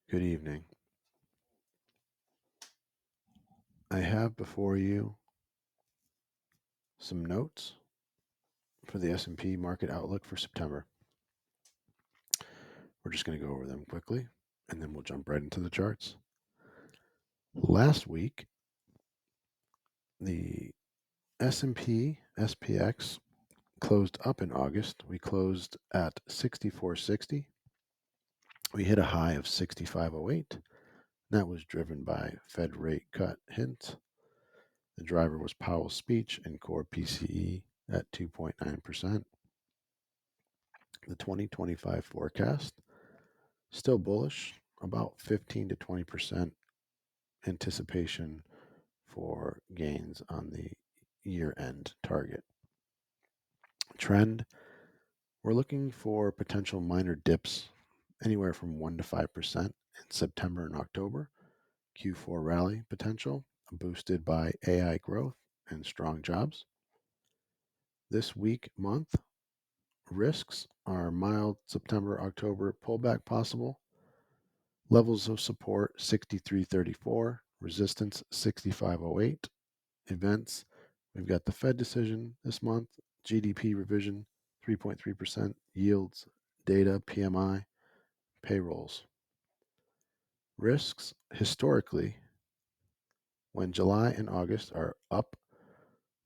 Good evening. I have before you some notes for the S&P market outlook for September. We're just going to go over them quickly and then we'll jump right into the charts. Last week, the S&P SPX closed up in August. We closed at 6460. We hit a high of 6508. That was driven by Fed rate cut hints. The driver was Powell's speech and core PCE at 2.9%. The 2025 forecast still bullish, about 15 to 20% anticipation for gains on the year end target. Trend, we're looking for potential minor dips anywhere from 1 to 5% in September and October. Q4 rally potential boosted by AI growth and strong jobs. This week, month, risks are mild September, October pullback possible. Levels of support 63.34, resistance 65.08. Events, we've got the Fed decision this month, GDP revision 3.3%, yields, data, PMI, payrolls. Risks, historically, when July and August are up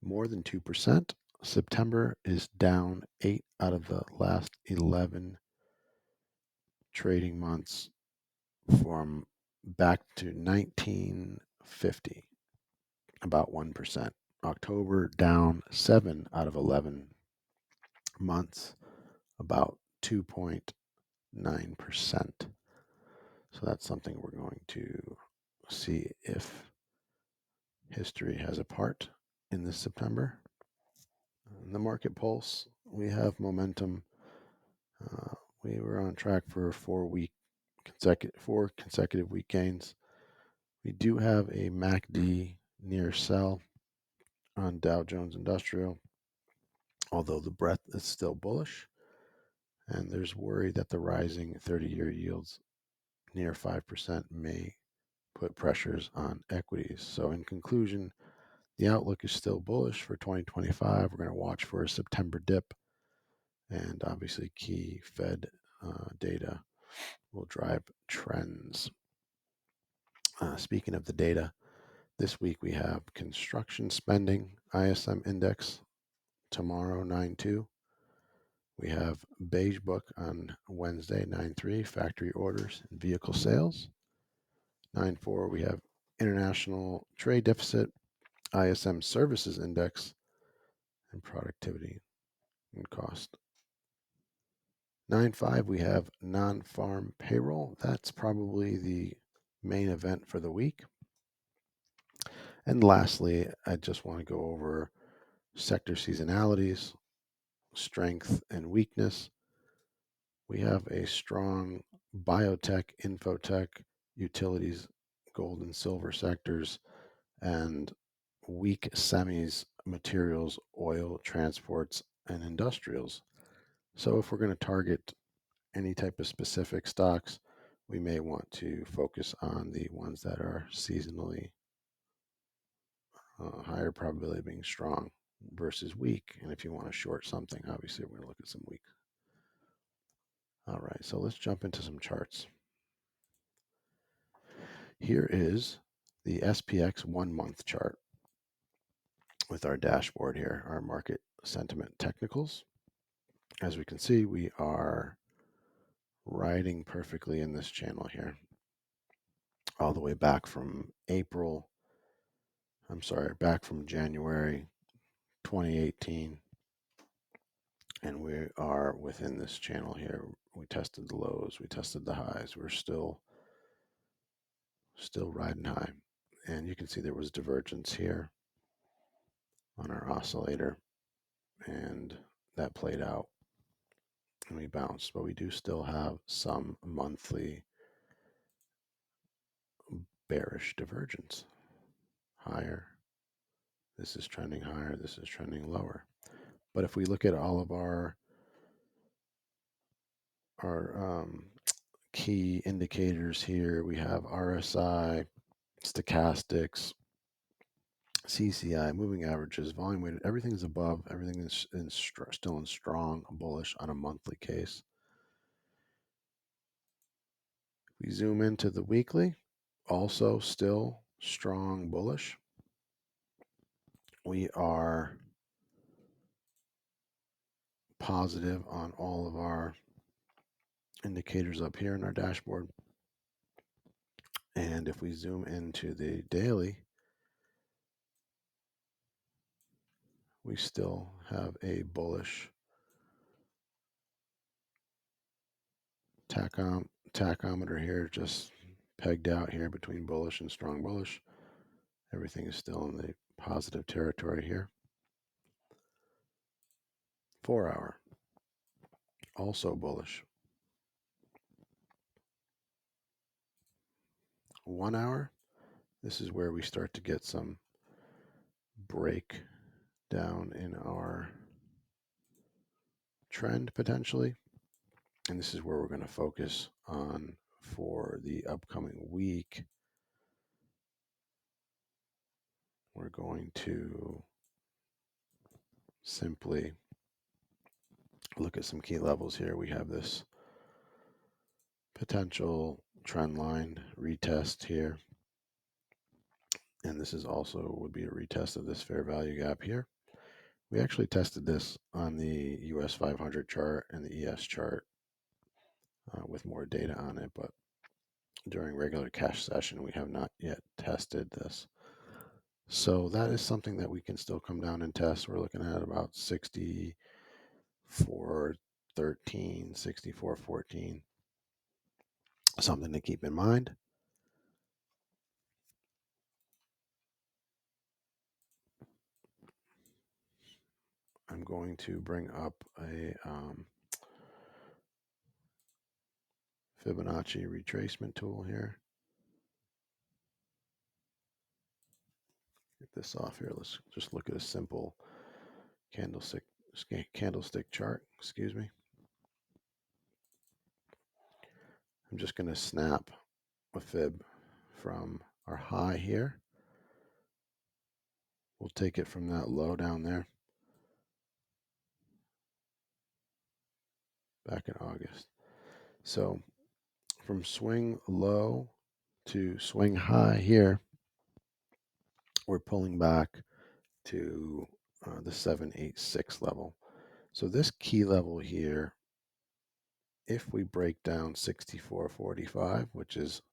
more than 2%, September is down 8 out of the last 11 trading months from back to 1950, about 1%. October down 7 out of 11 months, about 2.9%. So that's something we're going to see if history has a part in this September. In the market pulse, we have momentum. We were on track for four consecutive week gains. We do have a MACD near sell on Dow Jones Industrial, although the breadth is still bullish. And there's worry that the rising 30-year yields near 5% may put pressures on equities. So in conclusion, the outlook is still bullish for 2025. We're going to watch for a September dip, and obviously key Fed data will drive trends. Speaking of the data, this week we have construction spending ISM index tomorrow 9/2. We have Beige Book on Wednesday 9/3, factory orders and vehicle sales. 9/4 we have international trade deficit, ISM services index, and productivity and cost. 9/5 we have non-farm payroll. That's probably the main event for the week. And lastly, I just want to go over sector seasonalities, strength and weakness. We have a strong biotech, infotech, utilities, gold and silver sectors, and weak semis, materials, oil, transports, and industrials. So if we're going to target any type of specific stocks, we may want to focus on the ones that are seasonally higher probability of being strong versus weak. And if you want to short something, obviously we're going to look at some weak. All right, so let's jump into some charts. Here is the SPX 1 month chart with our dashboard here, our market sentiment technicals. As we can see, we are riding perfectly in this channel here, all the way back from back from January 2018. And we are within this channel here. We tested the lows, we tested the highs. We're still riding high. And you can see there was divergence here on our oscillator, and that played out and we bounced, but we do still have some monthly bearish divergence. Higher, this is trending higher, this is trending lower. But if we look at all of our key indicators here. We have RSI, stochastics, CCI, moving averages, volume weighted. Everything is above. Everything is still in strong bullish on a monthly case. We zoom into the weekly, also still strong bullish. We are positive on all of our indicators up here in our dashboard. And if we zoom into the daily, we still have a bullish tachometer here, just pegged out here between bullish and strong bullish. Everything is still in the positive territory here. 4 hour, also bullish. 1 hour, this is where we start to get some break down in our trend potentially. And this is where we're going to focus on for the upcoming week. We're going to simply look at some key levels here. We have this potential trend line retest here. And this is also would be a retest of this fair value gap here. We actually tested this on the US 500 chart and the ES chart with more data on it, but during regular cash session, we have not yet tested this. So that is something that we can still come down and test. We're looking at about 64.13, 64.14. Something to keep in mind. I'm going to bring up a Fibonacci retracement tool here. Get this off here. Let's just look at a simple candlestick chart. Excuse me. I'm just going to snap a fib from our high here. We'll take it from that low down there back in August. So from swing low to swing high here, we're pulling back to the 786 level. So this key level here, if we break down 64.45, which is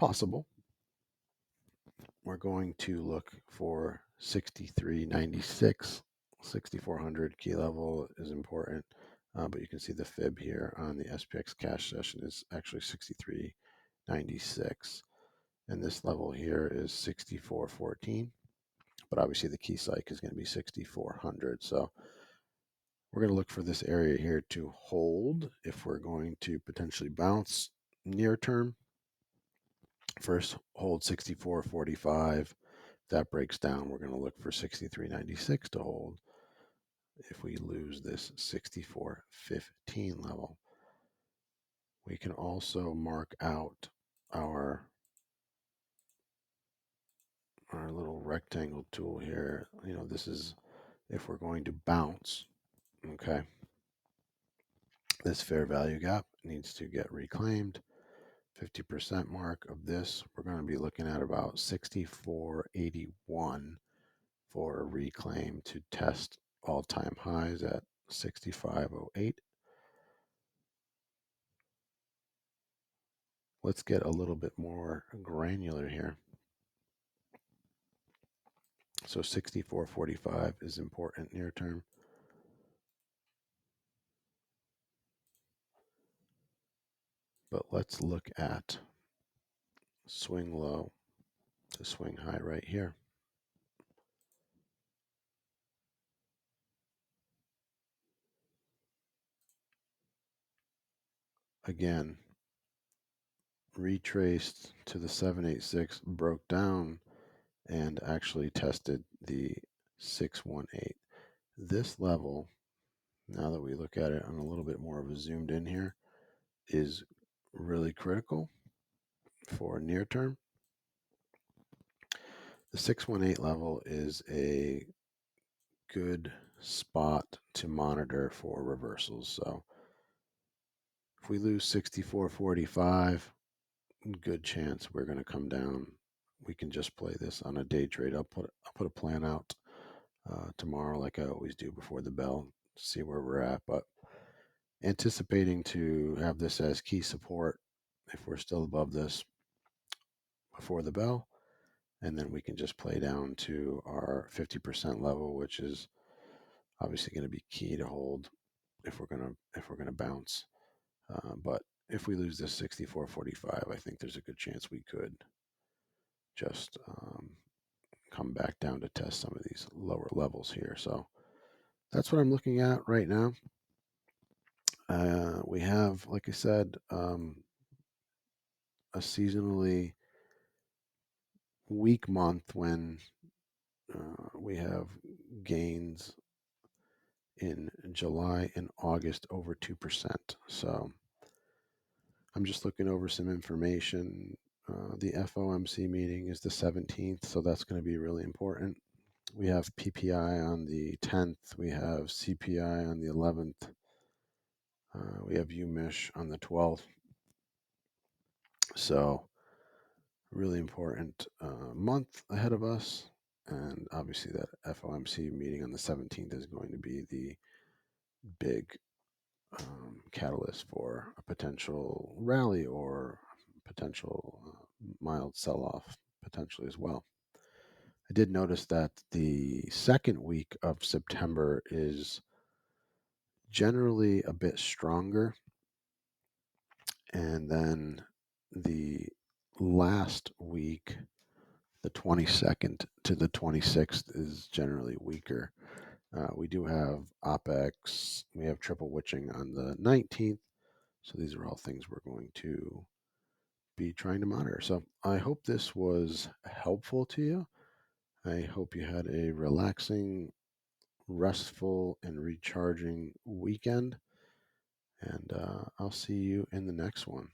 possible, we're going to look for 63.96. 6400 key level is important, but you can see the fib here on the SPX cash session is actually 63.96, and this level here is 64.14, but obviously the key psych is going to be 6400. So we're going to look for this area here to hold if we're going to potentially bounce near term. First, hold 64.45. If that breaks down, we're going to look for 63.96 to hold. If we lose this 64.15 level, we can also mark out our little rectangle tool here. You know, this is if we're going to bounce, okay? This fair value gap needs to get reclaimed. 50% mark of this, we're going to be looking at about 64.81 for a reclaim to test all-time highs at 65.08. Let's get a little bit more granular here. So 64.45 is important near term. But let's look at swing low to swing high right here. Again, retraced to the 786, broke down and actually tested the 618. This level, now that we look at it on a little bit more of a zoomed in here, is really critical for near term. The 618 level is a good spot to monitor for reversals. So if we lose 64.45, good chance we're going to come down. We can just play this on a day trade. I'll put a plan out tomorrow, like I always do before the bell, to see where we're at. But anticipating to have this as key support if we're still above this before the bell, and then we can just play down to our 50% level, which is obviously going to be key to hold if we're gonna bounce. But if we lose this 64.45, I think there's a good chance we could just come back down to test some of these lower levels here. So that's what I'm looking at right now. We have, like I said, a seasonally weak month when we have gains in July and August over 2%. So I'm just looking over some information. The FOMC meeting is the 17th, so that's going to be really important. We have PPI on the 10th. We have CPI on the 11th. We have UMISH on the 12th. So, really important month ahead of us. And obviously, that FOMC meeting on the 17th is going to be the big catalyst for a potential rally or potential mild sell off, potentially as well. I did notice that the second week of September is generally a bit stronger. And then the last week, the 22nd to the 26th, is generally weaker. We do have OPEX, we have triple witching on the 19th. So these are all things we're going to be trying to monitor. So I hope this was helpful to you. I hope you had a relaxing, restful, and recharging weekend. And I'll see you in the next one.